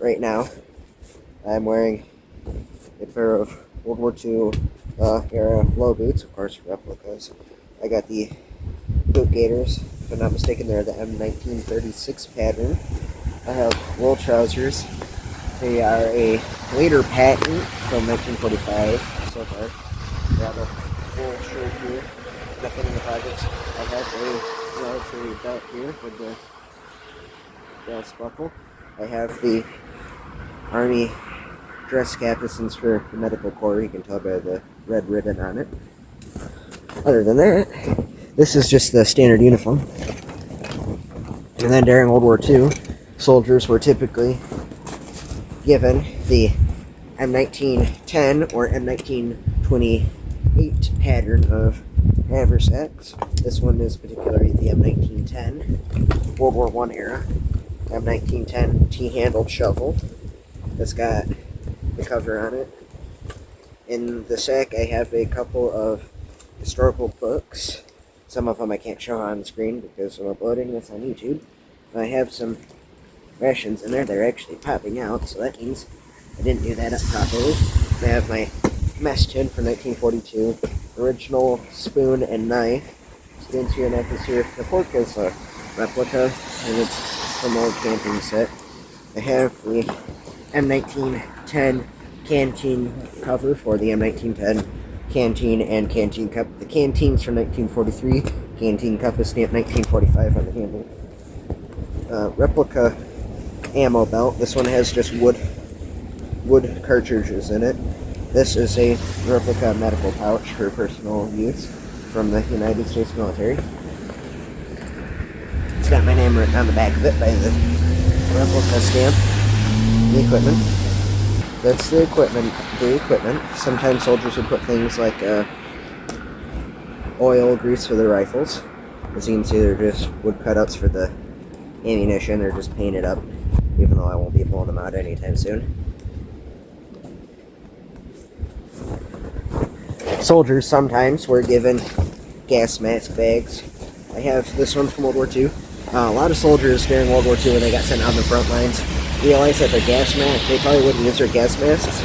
right now, I'm wearing a pair of World War II era low boots, of course, replicas. I got the boot gaiters. If I'm not mistaken, they're the M1936 pattern. I have wool trousers. They are a later patent from 1945 so far. I have a wool shirt here, nothing in the pockets. I have a military belt here with the brass buckle. I have the Army dress cap. This is for the medical corps. You can tell by the red ribbon on it. Other than that, this is just the standard uniform. And then during World War II, soldiers were typically given the M1910 or M1928 pattern of haversacks. This one is particularly the M1910 World War I era M1910 T-handled shovel. That's got the cover on it. In the sack, I have a couple of historical books. Some of them I can't show on the screen because I'm uploading this on YouTube. I have some rations in there. They're actually popping out, so that means I didn't do that up properly. I have my mess tin from 1942, original spoon and knife. Spoon's here, knife is here. The fork is a replica, and it's from an old camping set. I have the M1910 canteen cover for the M1910 canteen and canteen cup. The canteen's from 1943. Canteen cup is stamped 1945 on the handle. Replica ammo belt. This one has just wood cartridges in it. This is a replica medical pouch for personal use from the United States military. It's got my name written on the back of it by the replica stamp. The equipment. That's the equipment. Sometimes soldiers would put things like oil, grease for their rifles. As you can see, they're just wood cutouts for the ammunition. They're just painted up, even though I won't be pulling them out anytime soon. Soldiers sometimes were given gas mask bags. I have this one from World War II. A lot of soldiers during World War II, when they got sent on the front lines, realized that their gas mask, they probably wouldn't use their gas masks,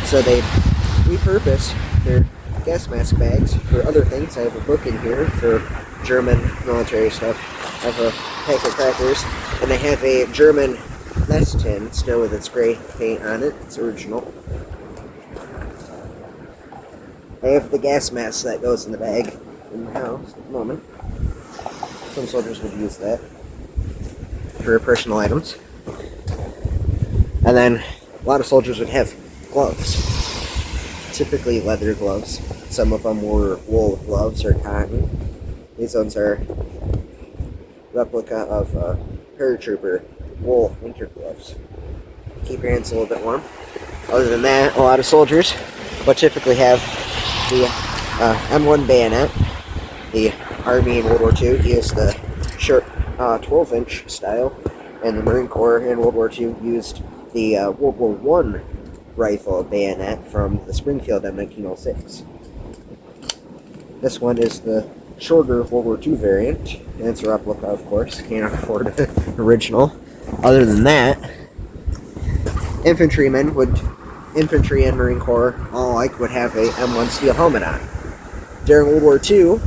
so they repurposed their gas mask bags for other things. I have a book in here for German military stuff. I have a pack of crackers, and they have a German mess tin still with its gray paint on it. It's original. I have the gas mask that goes in the bag in the house at the moment. Some soldiers would use that for personal items. And then a lot of soldiers would have gloves, typically leather gloves. Some of them were wool gloves or cotton. These ones are replica of paratrooper wool winter gloves. Keep your hands a little bit warm. Other than that, a lot of soldiers would typically have the M1 bayonet. The Army in World War II used the short 12-inch style, and the Marine Corps in World War II used the World War I rifle bayonet from the Springfield M1906. This one is the shorter World War II variant, and it's a replica, of course. Can't afford an original. Other than that, infantry and Marine Corps alike would have a M1 steel helmet on. During World War II,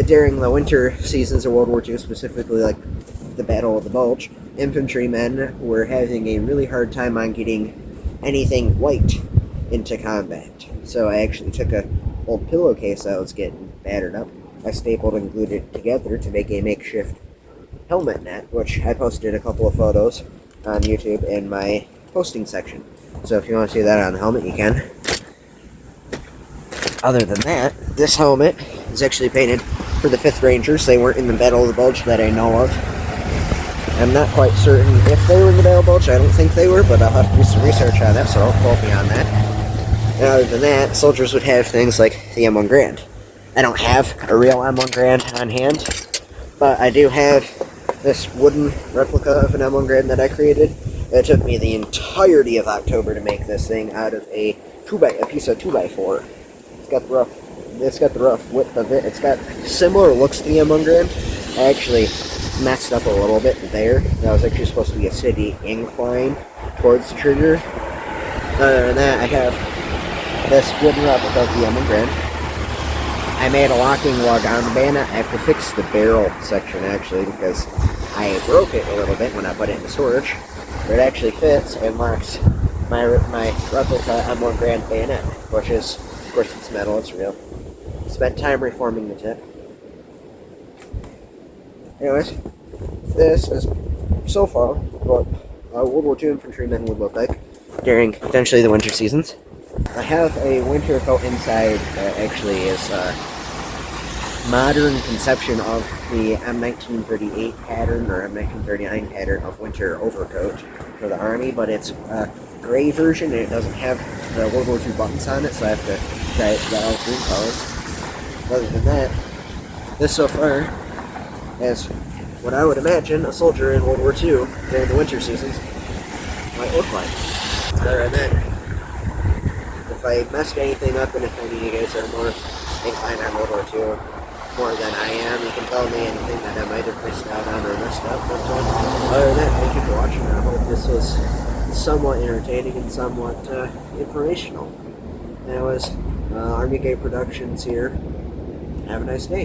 during the winter seasons of World War II, specifically like the Battle of the Bulge, infantrymen were having a really hard time on getting anything white into combat. So I actually took a old pillowcase that was getting battered up. I stapled and glued it together to make a makeshift helmet net, which I posted a couple of photos on YouTube in my posting section. So if you want to see that on the helmet, you can. Other than that, this helmet is actually painted for the 5th Rangers. They weren't in the Battle of the Bulge that I know of. I'm not quite certain if they were in the Battle of the Bulge. I don't think they were, but I'll have to do some research on that, so don't quote me on that. And other than that, soldiers would have things like the M1 Garand. I don't have a real M1 Garand on hand, but I do have this wooden replica of an M1 Garand that I created. It took me the entirety of October to make this thing out of a piece of 2x4. It's got the rough width of it. It's got similar looks to the M1 Garand. I actually messed up a little bit there. That was actually supposed to be a city incline towards the trigger. Other than that, I have this wooden replica of the M1 Grand. I made a locking lug on the bayonet. I have to fix the barrel section actually because I broke it a little bit when I put it into storage. But it actually fits and locks my replica M1 Grand bayonet, which is, of course, it's metal, it's real. Spent time reforming the tip. Anyways, this is so far what World War II infantrymen would look like during potentially the winter seasons. I have a winter coat inside that actually is a modern conception of the M1938 pattern or M1939 pattern of winter overcoat for the Army, but it's a gray version and it doesn't have the World War II buttons on it, so I have to try the all green color. Other than that, this so far is what I would imagine a soldier in World War II during the winter seasons might look like. Other than that, if I messed anything up and if any of you guys are more inclined on World War II more than I am, you can tell me anything that I might have missed out on or messed up. But other than that, thank you for watching. I hope this was somewhat entertaining and somewhat informational. That was Army Gate Productions here. Have a nice day.